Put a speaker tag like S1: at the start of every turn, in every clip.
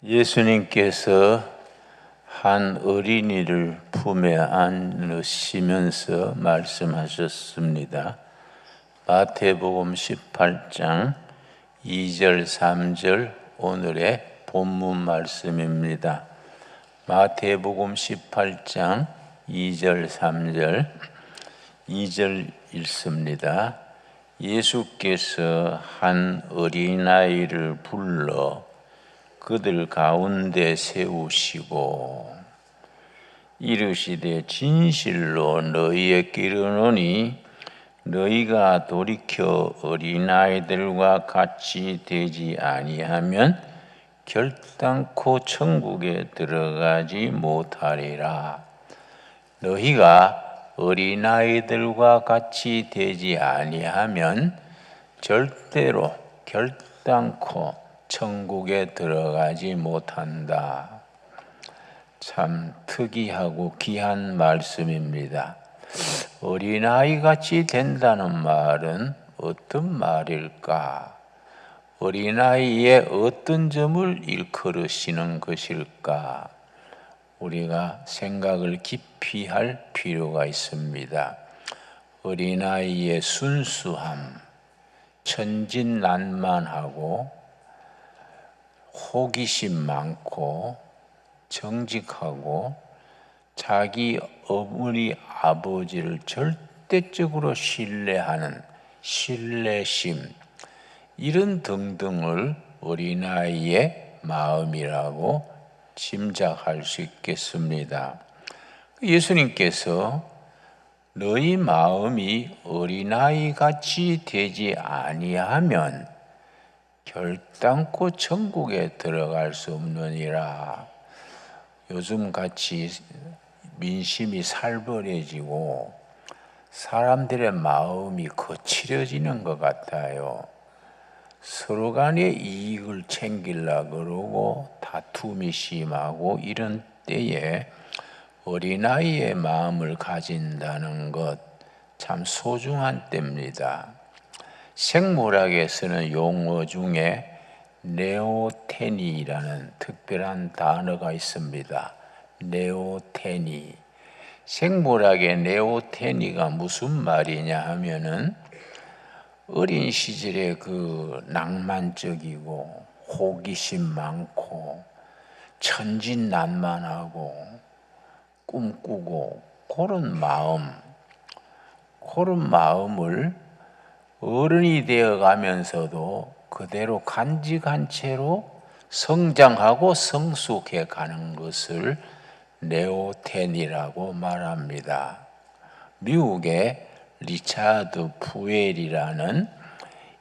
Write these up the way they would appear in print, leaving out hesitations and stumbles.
S1: 예수님께서 한 어린이를 품에 안으시면서 말씀하셨습니다. 마태복음 18장 2절 3절 오늘의 본문 말씀입니다. 마태복음 18장 2절 3절 2절 읽습니다. 예수께서 한 어린아이를 불러 그들 가운데 세우시고 이르시되 진실로 너희에게 이르노니 너희가 돌이켜 어린아이들과 같이 되지 아니하면 결단코 천국에 들어가지 못하리라. 너희가 어린아이들과 같이 되지 아니하면 절대로 결단코 천국에 들어가지 못한다. 참 특이하고 귀한 말씀입니다. 어린아이같이 된다는 말은 어떤 말일까? 어린아이의 어떤 점을 일컬으시는 것일까? 우리가 생각을 깊이 할 필요가 있습니다. 어린아이의 순수함, 천진난만하고 호기심 많고 정직하고 자기 어머니 아버지를 절대적으로 신뢰하는 신뢰심, 이런 등등을 어린아이의 마음이라고 짐작할 수 있겠습니다. 예수님께서 너희 마음이 어린아이같이 되지 아니하면 결단코 천국에 들어갈 수 없느니라. 요즘같이 민심이 살벌해지고 사람들의 마음이 거칠어지는 것 같아요. 서로 간에 이익을 챙기려고 그러고 다툼이 심하고 이런 때에 어린아이의 마음을 가진다는 것 참 소중한 때입니다. 생물학에 쓰는 용어 중에 네오테니라는 특별한 단어가 있습니다. 네오테니. 생물학의 네오테니가 무슨 말이냐 하면은 어린 시절에 그 낭만적이고 호기심 많고 천진난만하고 꿈꾸고 그런 마음을 어른이 되어 가면서도 그대로 간직한 채로 성장하고 성숙해 가는 것을 네오텐이라고 말합니다. 미국의 리차드 푸엘이라는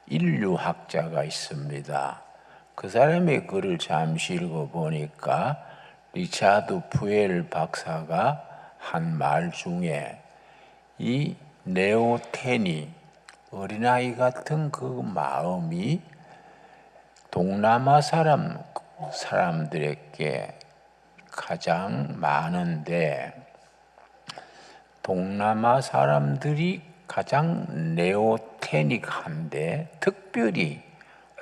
S1: 인류학자가 있습니다. 그 사람의 글을 잠시 읽어보니까 리차드 푸엘 박사가 한 말 중에 이 네오텐이 어린아이 같은 그 마음이 동남아 사람들에게 가장 많은데 동남아 사람들이 가장 네오테닉한데 특별히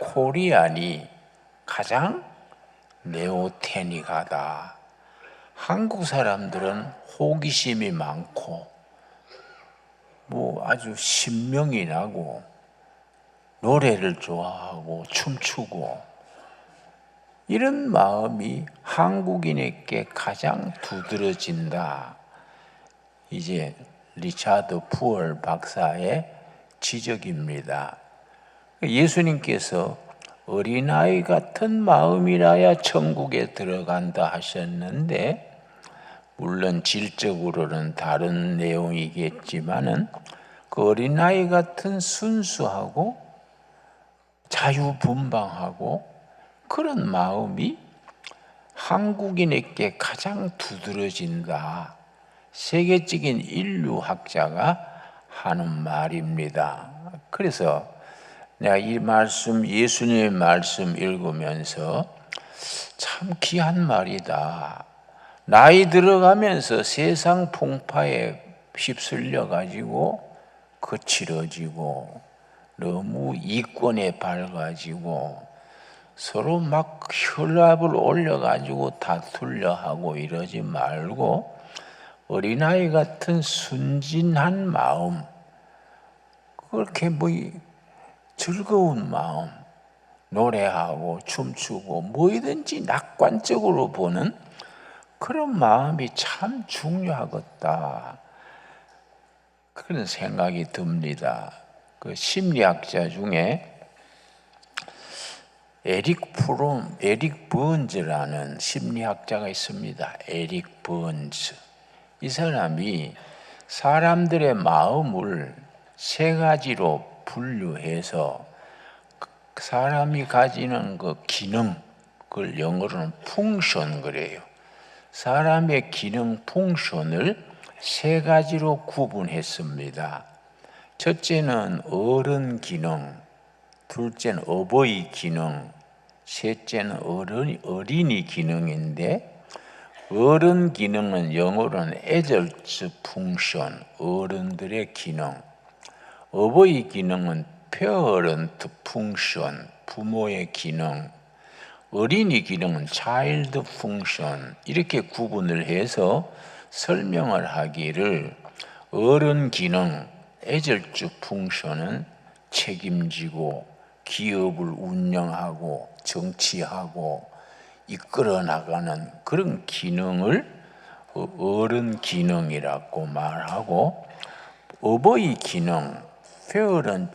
S1: 코리안이 가장 네오테닉하다. 한국 사람들은 호기심이 많고 아주 신명이 나고 노래를 좋아하고 춤추고 이런 마음이 한국인에게 가장 두드러진다. 이제 리차드 푸얼 박사의 지적입니다. 예수님께서 어린아이 같은 마음이라야 천국에 들어간다 하셨는데 물론 질적으로는 다른 내용이겠지만은 그 어린아이 같은 순수하고 자유분방하고 그런 마음이 한국인에게 가장 두드러진다. 세계적인 인류학자가 하는 말입니다. 그래서 내가 이 말씀, 예수님의 말씀 읽으면서 참 귀한 말이다. 나이 들어가면서 세상 풍파에 휩쓸려 가지고 거칠어지고 너무 이권에 밝아지고 서로 막 혈압을 올려가지고 다투려 하고 이러지 말고 어린아이 같은 순진한 마음, 그렇게 즐거운 마음, 노래하고 춤추고 뭐든지 낙관적으로 보는 그런 마음이 참 중요하겠다, 그런 생각이 듭니다. 그 심리학자 중에 에릭 번즈라는 심리학자가 있습니다. 에릭 번즈. 이 사람이 사람들의 마음을 세 가지로 분류해서 사람이 가지는 그 기능, 그걸 영어로는 펑션 그래요. 사람의 기능 펑션을 세 가지로 구분했습니다. 첫째는 어른 기능, 둘째는 어버이 기능, 셋째는 어린이 기능인데, 어른 기능은 영어로는 adult function, 어른들의 기능, 어버이 기능은 parent function, 부모의 기능, 어린이 기능은 child function, 이렇게 구분을 해서 설명을 하기를, 어른 기능, adult function은 책임지고 기업을 운영하고 정치하고 이끌어 나가는 그런 기능을 어른 기능이라고 말하고, 어버이 기능, parent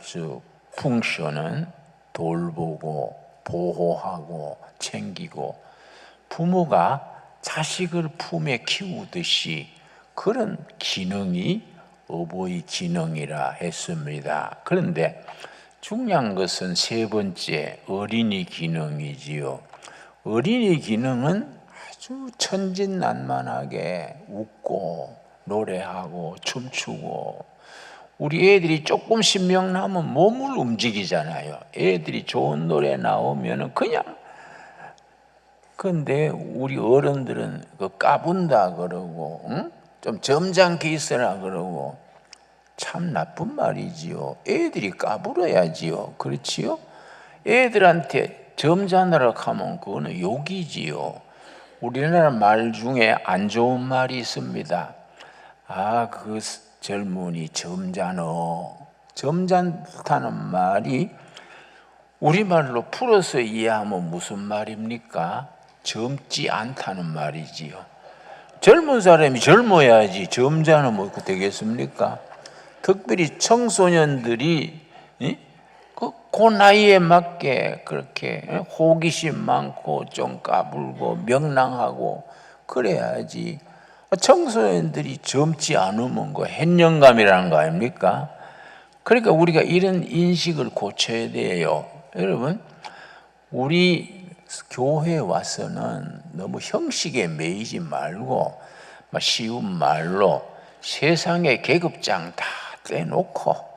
S1: function은 돌보고 보호하고 챙기고 부모가 자식을 품에 키우듯이 그런 기능이 어버이 기능이라 했습니다. 그런데 중요한 것은 세 번째 어린이 기능이지요. 어린이 기능은 아주 천진난만하게 웃고 노래하고 춤추고, 우리 애들이 조금 신명 나면 몸을 움직이잖아요. 애들이 좋은 노래 나오면 그냥. 근데 우리 어른들은 그 까분다 그러고, 응? 좀 점잖게 있어라 그러고, 참 나쁜 말이지요. 애들이 까불어야지요. 그렇지요? 애들한테 점잖으라 하면 그거는 욕이지요. 우리나라 말 중에 안 좋은 말이 있습니다. 그 젊은이 점잖어. 점잖다는 말이 우리말로 풀어서 이해하면 무슨 말입니까? 젊지 않다는 말이지요. 젊은 사람이 젊어야지 점잖으면 되겠습니까? 특별히 청소년들이 그 나이에 맞게 그렇게 호기심 많고 좀 까불고 명랑하고 그래야지. 청소년들이 젊지 않으면 그 햇령감이라는 거 아닙니까? 그러니까 우리가 이런 인식을 고쳐야 돼요. 여러분, 우리 교회에 와서는 너무 형식에 매이지 말고 쉬운 말로 세상의 계급장 다 떼놓고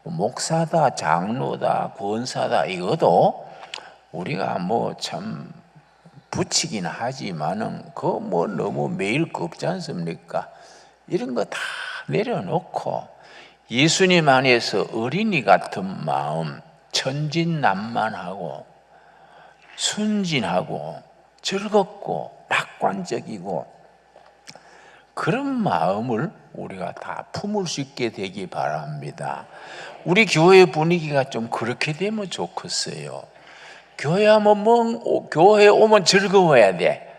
S1: 목사다, 장로다, 권사다 이것도 우리가 참 붙이긴 하지만은 너무 매일 거 없지 않습니까? 이런 거 다 내려놓고 예수님 안에서 어린이 같은 마음, 천진난만하고 순진하고 즐겁고 낙관적이고 그런 마음을 우리가 다 품을 수 있게 되기 바랍니다. 우리 교회 분위기가 좀 그렇게 되면 좋겠어요. 교회 오면 즐거워야 돼.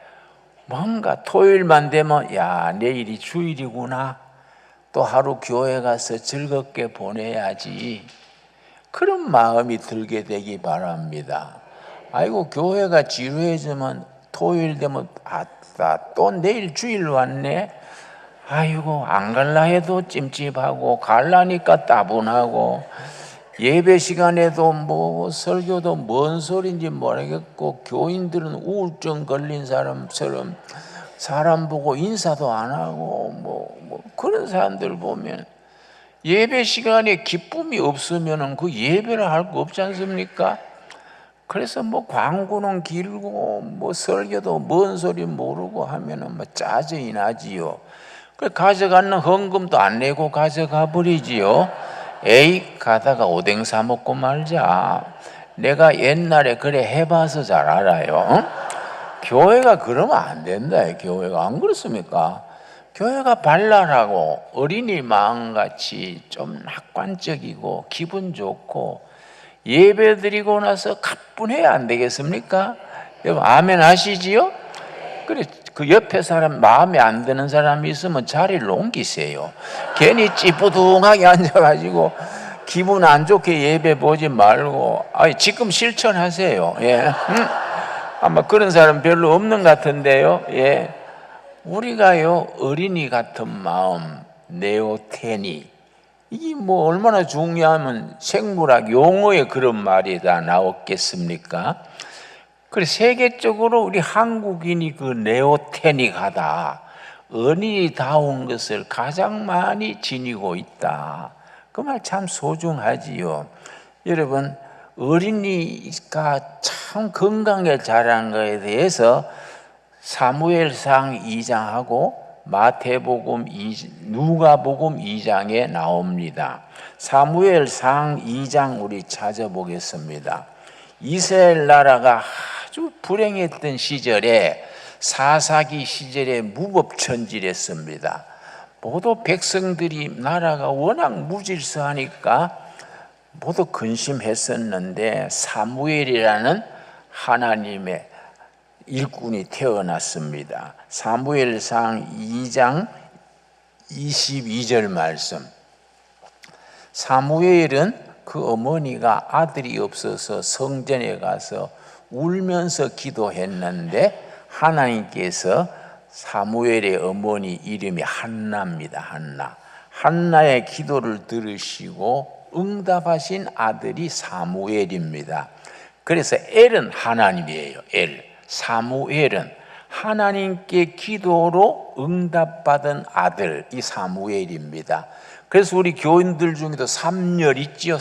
S1: 뭔가 토요일만 되면 내일이 주일이구나, 또 하루 교회 가서 즐겁게 보내야지, 그런 마음이 들게 되기 바랍니다. 아이고 교회가 지루해지면 토요일 되면 또 내일 주일 왔네, 아이고 안 갈라 해도 찜찜하고 갈라니까 따분하고, 예배 시간에도 설교도 뭔 소리인지 모르겠고, 교인들은 우울증 걸린 사람처럼 사람 보고 인사도 안 하고 그런 사람들 보면 예배 시간에 기쁨이 없으면 그 예배를 할 거 없지 않습니까? 그래서 광고는 길고 설교도 뭔 소리 모르고 하면은 짜증이 나지요. 그 가져가는 헌금도 안 내고 가져가 버리지요. 에이 가다가 오뎅 사 먹고 말자. 내가 옛날에 그래 해봐서 잘 알아요. 교회가 그러면 안 된다. 교회가 안 그렇습니까? 교회가 발랄하고 어린이 마음같이 좀 낙관적이고 기분 좋고 예배 드리고 나서 가뿐해야 안 되겠습니까? 여러분 아멘 하시지요? 그래 그 옆에 사람 마음에 안 드는 사람이 있으면 자리를 옮기세요. 괜히 찌뿌둥하게 앉아가지고 기분 안 좋게 예배 보지 말고 지금 실천하세요. 예. 아마 그런 사람 별로 없는 것 같은데요. 예. 우리가요 어린이 같은 마음 네오테니 이게 뭐 얼마나 중요하면 생물학 용어에 그런 말이 다 나왔겠습니까? 그래 세계적으로 우리 한국인이 그 네오테닉하다, 어린이다운 것을 가장 많이 지니고 있다. 그 말 참 소중하지요. 여러분 어린이가 참 건강에 자란 것에 대해서 사무엘상 2장하고 마태복음, 누가복음 2장에 나옵니다. 사무엘상 2장 우리 찾아보겠습니다. 이스라엘 나라가 아주 불행했던 시절에 사사기 시절에 무법천지했습니다. 모두 백성들이 나라가 워낙 무질서하니까 모두 근심했었는데 사무엘이라는 하나님의 일꾼이 태어났습니다. 사무엘상 2장 22절 말씀. 사무엘은 그 어머니가 아들이 없어서 성전에 가서 울면서 기도했는데 하나님께서 사무엘의 어머니 이름이 한나입니다. 한나의 기도를 들으시고 응답하신 아들이 사무엘입니다. 그래서 엘은 하나님이에요. 사무엘은 하나님께 기도로 응답받은 아들, 이 사무엘입니다. 그래서 우리 교인들 중에도 삼열 있지요.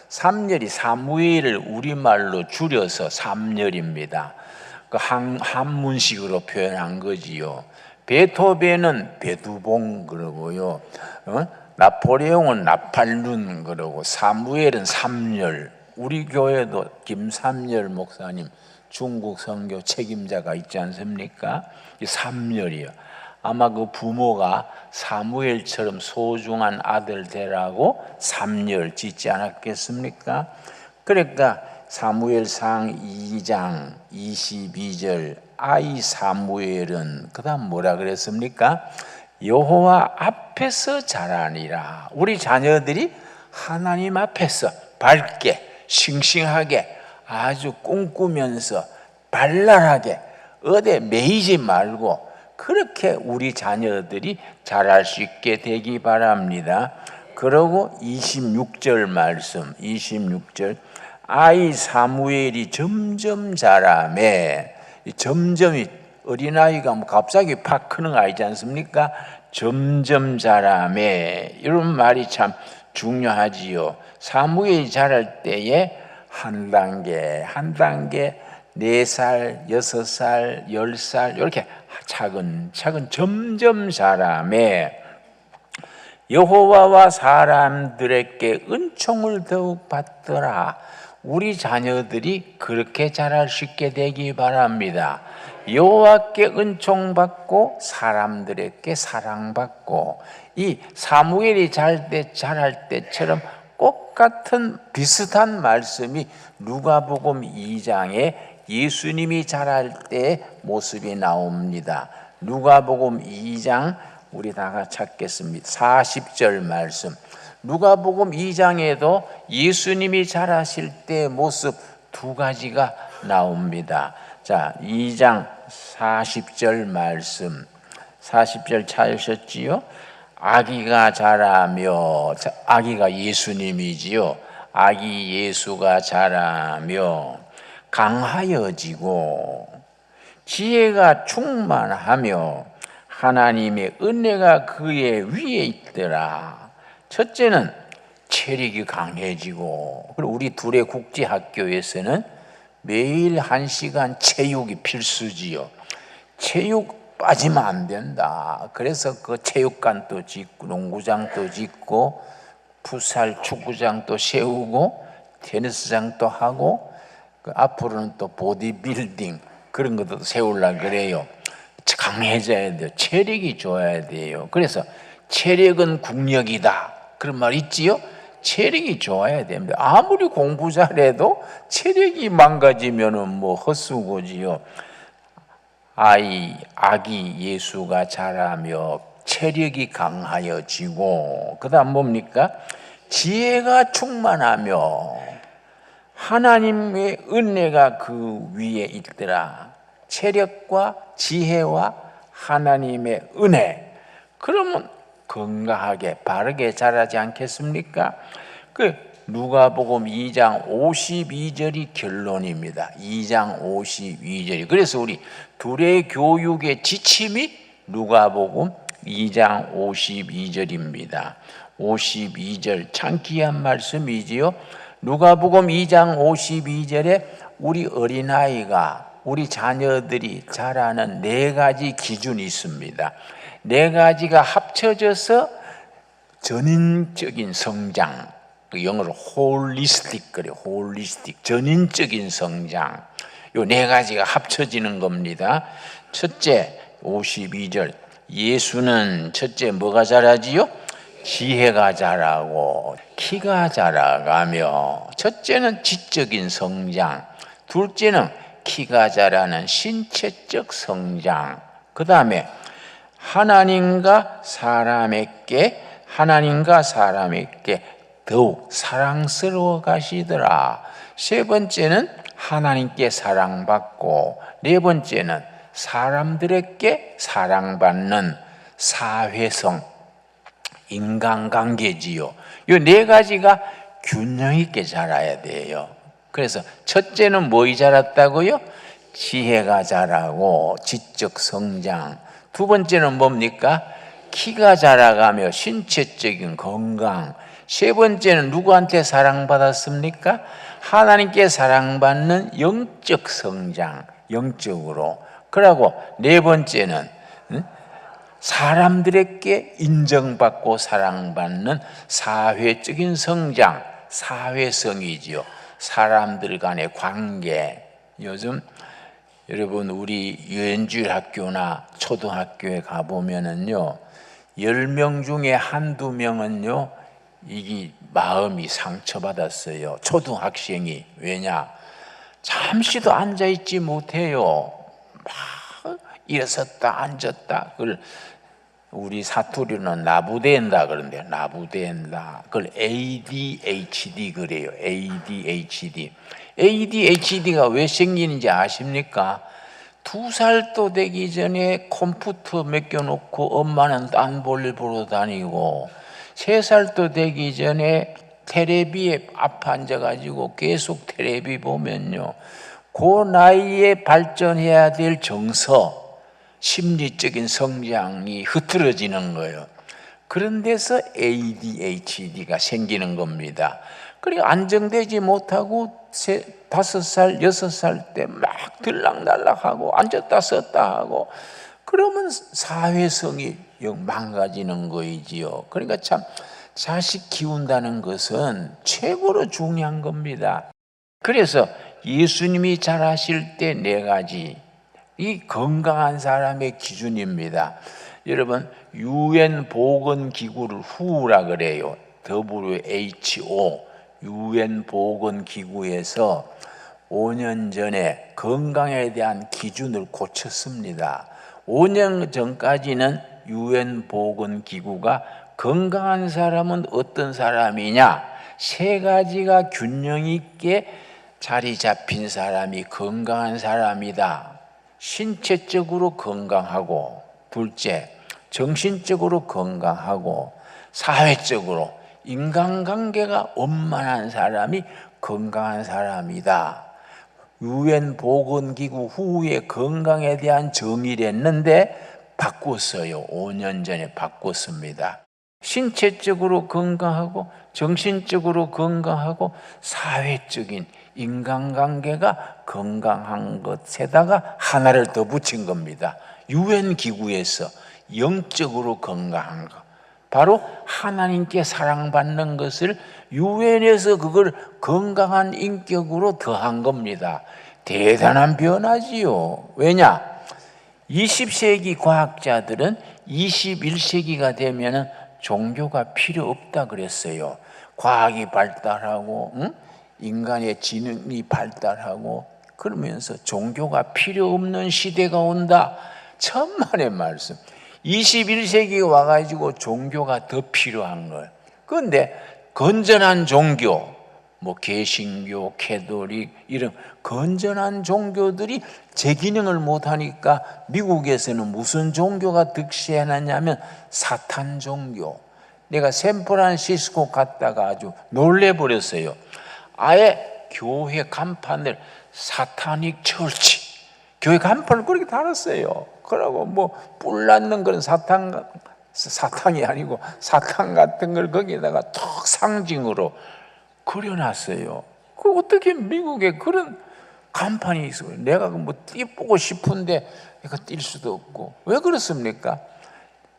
S1: 삼열이 사무엘을 우리말로 줄여서 삼열입니다. 그 한문식으로 표현한 거지요. 베토벤은 베두봉 그러고요. 나폴레옹은 나팔룬 그러고 사무엘은 삼열. 우리 교회도 김삼열 목사님 중국 선교 책임자가 있지 않습니까? 이 삼열이요. 아마 그 부모가 사무엘처럼 소중한 아들 되라고 삼열 짓지 않았겠습니까? 그러니까 사무엘상 2장 22절 아이 사무엘은 그 다음 뭐라 그랬습니까? 여호와 앞에서 자라니라. 우리 자녀들이 하나님 앞에서 밝게 싱싱하게 아주 꿈꾸면서 발랄하게 어디 매이지 말고 그렇게 우리 자녀들이 자랄 수 있게 되기 바랍니다. 그러고 26절 말씀 26절 아이 사무엘이 점점 자라매. 점점이 어린아이가 뭐 갑자기 팍 크는 거 아니지 않습니까? 점점 자라매. 이런 말이 참 중요하지요. 사무엘이 자랄 때에 한 단계 4살, 6살, 10살 이렇게 차근차근 점점 자라매 여호와와 사람들에게 은총을 더욱 받더라. 우리 자녀들이 그렇게 자랄 수 있게 되기 바랍니다. 여호와께 은총받고 사람들에게 사랑받고 이 사무엘이 자랄 때처럼 똑같은 비슷한 말씀이 누가복음 2장에 예수님이 자랄 때 모습이 나옵니다. 누가복음 2장 우리 다 같이 찾겠습니다. 40절 말씀. 누가복음 2장에도 예수님이 자라실 때 모습 두 가지가 나옵니다. 자, 2장 40절 말씀. 40절 찾으셨지요? 아기가 자라며, 아기가 예수님이지요. 아기 예수가 자라며 강하여지고 지혜가 충만하며 하나님의 은혜가 그의 위에 있더라. 첫째는 체력이 강해지고, 그리고 우리 둘의 국제학교에서는 매일 1시간 체육이 필수지요. 체육 빠지면 안 된다. 그래서 그 체육관도 짓고 농구장도 짓고 풋살 축구장도 세우고 테니스장도 하고 앞으로는 또 보디빌딩 그런 것도 세우려고 그래요. 강해져야 돼요. 체력이 좋아야 돼요. 그래서 체력은 국력이다 그런 말 있지요. 체력이 좋아야 됩니다. 아무리 공부 잘해도 체력이 망가지면은 뭐 헛수고지요. 아기 예수가 자라며 체력이 강하여지고, 그 다음 뭡니까? 지혜가 충만하며 하나님의 은혜가 그 위에 있더라. 체력과 지혜와 하나님의 은혜. 그러면 건강하게 바르게 자라지 않겠습니까? 누가복음 2장 52절이 결론입니다. 2장 52절이. 그래서 우리 둘의 교육의 지침이 누가복음 2장 52절입니다. 52절 참 귀한 말씀이지요. 누가복음 2장 52절에 우리 어린아이가, 우리 자녀들이 자라는 4가지 기준이 있습니다. 4가지가 합쳐져서 전인적인 성장, 영어로 홀리스틱 그래요. 홀리스틱, 전인적인 성장. 요 4가지가 합쳐지는 겁니다. 첫째, 52절. 예수는 첫째 뭐가 자라지요? 지혜가 자라고 키가 자라가며, 첫째는 지적인 성장, 둘째는 키가 자라는 신체적 성장, 그 다음에 하나님과 사람에게 더욱 사랑스러워 가시더라. 세 번째는 하나님께 사랑받고, 네 번째는 사람들에게 사랑받는 사회성, 인간관계지요. 이 4가지가 균형 있게 자라야 돼요. 그래서 첫째는 뭐이 자랐다고요? 지혜가 자라고 지적 성장. 두 번째는 뭡니까? 키가 자라가며 신체적인 건강. 세 번째는 누구한테 사랑받았습니까? 하나님께 사랑받는 영적 성장, 영적으로. 그러고 네 번째는 사람들에게 인정받고 사랑받는 사회적인 성장, 사회성이지요. 사람들 간의 관계. 요즘 여러분 우리 유엔주일 학교나 초등학교에 가보면은요, 10명 중에 한두 명은요, 이게 마음이 상처받았어요. 초등학생이. 왜냐? 잠시도 앉아있지 못해요. 막 일어섰다 앉았다. 그걸 우리 사투리는 나부댄다 그런데, 나부댄다. 그걸 ADHD 그래요. ADHD. ADHD가 왜 생기는지 아십니까? 2살도 되기 전에 컴퓨터 맡겨놓고 엄마는 딴 볼일 보러 다니고, 3살도 되기 전에 테레비에 앞에 앉아가지고 계속 테레비 보면요, 그 나이에 발전해야 될 정서, 심리적인 성장이 흐트러지는 거예요. 그런 데서 ADHD가 생기는 겁니다. 그리고 안정되지 못하고 5살, 6살 때 막 들락날락하고 앉았다 섰다 하고, 그러면 사회성이 망가지는 거이지요. 그러니까 참 자식 키운다는 것은 최고로 중요한 겁니다. 그래서 예수님이 잘하실 때 4가지, 이 건강한 사람의 기준입니다. 여러분, UN 보건기구를 WHO라 그래요. WHO, UN 보건기구에서 5년 전에 건강에 대한 기준을 고쳤습니다. 5년 전까지는 UN 보건기구가 건강한 사람은 어떤 사람이냐, 3가지가 균형 있게 자리 잡힌 사람이 건강한 사람이다. 신체적으로 건강하고, 둘째, 정신적으로 건강하고, 사회적으로 인간관계가 원만한 사람이 건강한 사람이다. UN 보건기구 후에 건강에 대한 정의를 했는데 바꿨어요. 5년 전에 바꿨습니다. 신체적으로 건강하고 정신적으로 건강하고 사회적인 인간관계가 건강한 것에다가 하나를 더 붙인 겁니다. UN 기구에서 영적으로 건강한 것, 바로 하나님께 사랑받는 것을 유엔에서 그걸 건강한 인격으로 더한 겁니다. 대단한 변화지요. 왜냐? 20세기 과학자들은 21세기가 되면은 종교가 필요 없다 그랬어요. 과학이 발달하고 인간의 지능이 발달하고 그러면서 종교가 필요 없는 시대가 온다. 천만의 말씀. 21세기에 와가지고 종교가 더 필요한 거예요. 그런데 건전한 종교, 뭐 개신교, 캐톨릭 이런 건전한 종교들이 제 기능을 못하니까 미국에서는 무슨 종교가 득세하느냐면 사탄 종교. 내가 샌프란시스코 갔다가 아주 놀래버렸어요. 아예 교회 간판을 사타닉 처치, 교회 간판을 그렇게 달았어요. 그러고 뭐 뿔 났는 그런 사탕이 아니고 사탕 같은 걸 거기에다가 턱 상징으로 그려놨어요. 그 어떻게 미국에 그런 간판이 있어요? 내가 뭐 띠보고 싶은데 내가 뛸 수도 없고. 왜 그렇습니까?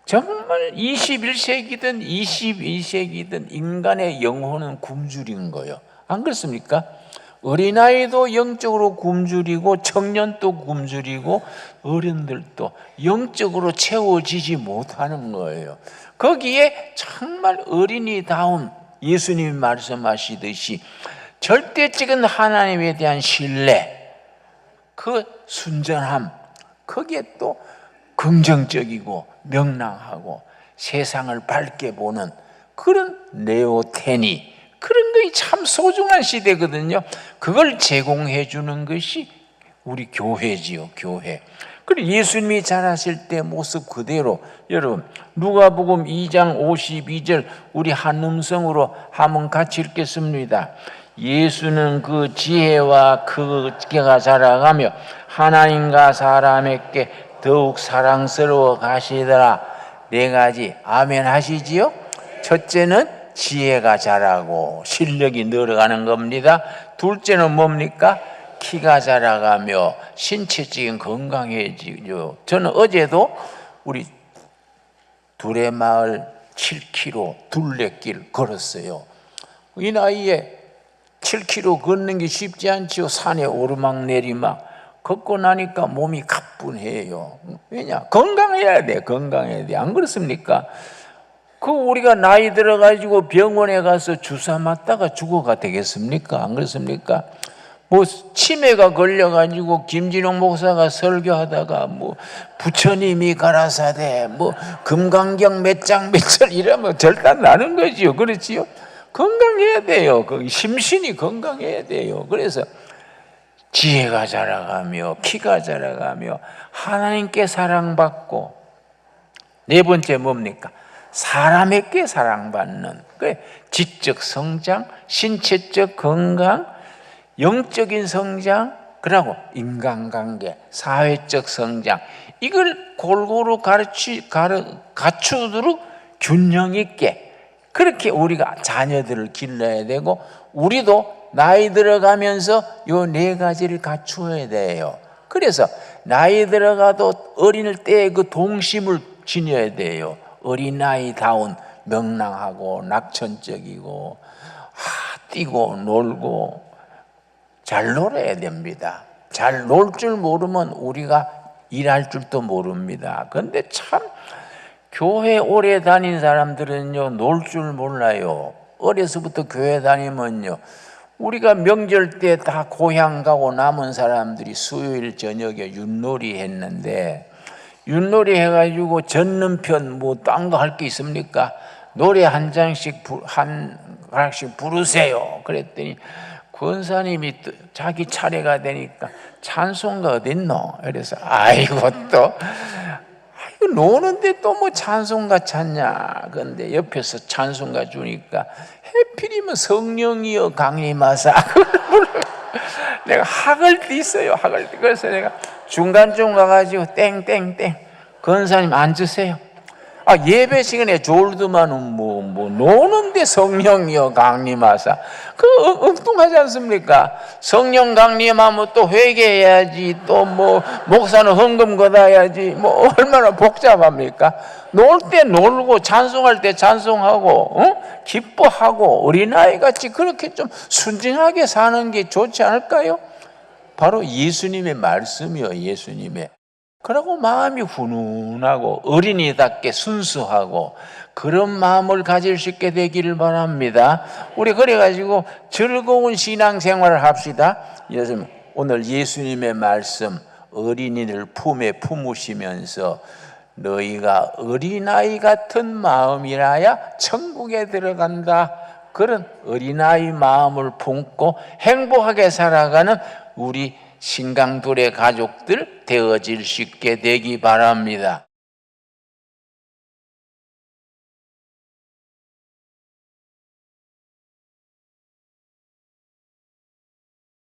S1: 정말 21세기든 22세기든 인간의 영혼은 굶주린 거예요. 안 그렇습니까? 어린아이도 영적으로 굶주리고 청년도 굶주리고 어른들도 영적으로 채워지지 못하는 거예요. 거기에 정말 어린이다운 예수님이 말씀하시듯이 절대적인 하나님에 대한 신뢰, 그 순전함, 거기에 또 긍정적이고 명랑하고 세상을 밝게 보는 그런 네오테니, 그런 것이 참 소중한 시대거든요. 그걸 제공해 주는 것이 우리 교회지요, 교회. 그리고 예수님이 자라실 때 모습 그대로, 여러분 누가복음 2장 52절 우리 한 음성으로 한번 같이 읽겠습니다. 예수는 그 지혜와 크기가 자라가며 하나님과 사람에게 더욱 사랑스러워 가시더라. 네 가지 아멘 하시지요? 첫째는 지혜가 자라고 실력이 늘어가는 겁니다. 둘째는 뭡니까? 키가 자라가며 신체적인 건강해지죠. 저는 어제도 우리 둘의 마을 7km 둘레길 걸었어요. 이 나이에 7km 걷는 게 쉽지 않지요. 산에 오르막 내리막 걷고 나니까 몸이 가뿐해요. 왜냐? 건강해야 돼. 건강해야 돼. 안 그렇습니까? 그 우리가 나이 들어가지고 병원에 가서 주사 맞다가 죽어가 되겠습니까? 안 그렇습니까? 뭐 치매가 걸려가지고 김진홍 목사가 설교하다가 뭐 부처님이 가라사대 뭐 금강경 몇 장 몇 절 이러면 절단 나는 거지요. 그렇지요? 건강해야 돼요. 심신이 건강해야 돼요. 그래서 지혜가 자라가며 키가 자라가며 하나님께 사랑받고, 네 번째 뭡니까? 사람에게 사랑받는 지적 성장, 신체적 건강, 영적인 성장, 그리고 인간관계, 사회적 성장, 이걸 골고루 갖추도록 균형 있게 그렇게 우리가 자녀들을 길러야 되고, 우리도 나이 들어가면서 요 네 가지를 갖추어야 돼요. 그래서 나이 들어가도 어릴 때의 그 동심을 지녀야 돼요. 어린아이다운 명랑하고 낙천적이고 뛰고 놀고 잘 놀아야 됩니다. 잘 놀 줄 모르면 우리가 일할 줄도 모릅니다. 그런데 참 교회 오래 다닌 사람들은요 놀 줄 몰라요. 어려서부터 교회 다니면요 우리가 명절 때 다 고향 가고 남은 사람들이 수요일 저녁에 윷놀이 했는데, 윷놀이 해가지고 젖는 뭐 딴 거 할 게 있습니까? 노래 한 장씩 부르세요. 그랬더니 권사님이 자기 차례가 되니까 찬송가 어딨노? 그래서 아이고 노는데 또 뭐 찬송가 찾냐? 근데 옆에서 찬송가 주니까 해필이면 성령이여 강림하사 내가 학을 띄어요. 그래서 내가 중간쯤 가가지고 땡땡땡 권사님 앉으세요. 예배 시간에 졸더만은 뭐 노는데 성령이여 강림하사. 엉뚱하지 않습니까? 성령 강림하면 또 회개해야지, 또 목사는 헌금 걷어야지, 얼마나 복잡합니까? 놀 때 놀고, 찬송할 때 찬송하고, 기뻐하고, 어린아이 같이 그렇게 좀 순진하게 사는 게 좋지 않을까요? 바로 예수님의 말씀이요, 예수님의. 그러고 마음이 훈훈하고 어린이답게 순수하고 그런 마음을 가질 수 있게 되기를 바랍니다. 우리 그래가지고 즐거운 신앙생활을 합시다. 요즘 오늘 예수님의 말씀 어린이를 품에 품으시면서 너희가 어린아이 같은 마음이라야 천국에 들어간다. 그런 어린아이 마음을 품고 행복하게 살아가는 우리 신강둘의 가족들 되어질 수 있게 되기 바랍니다.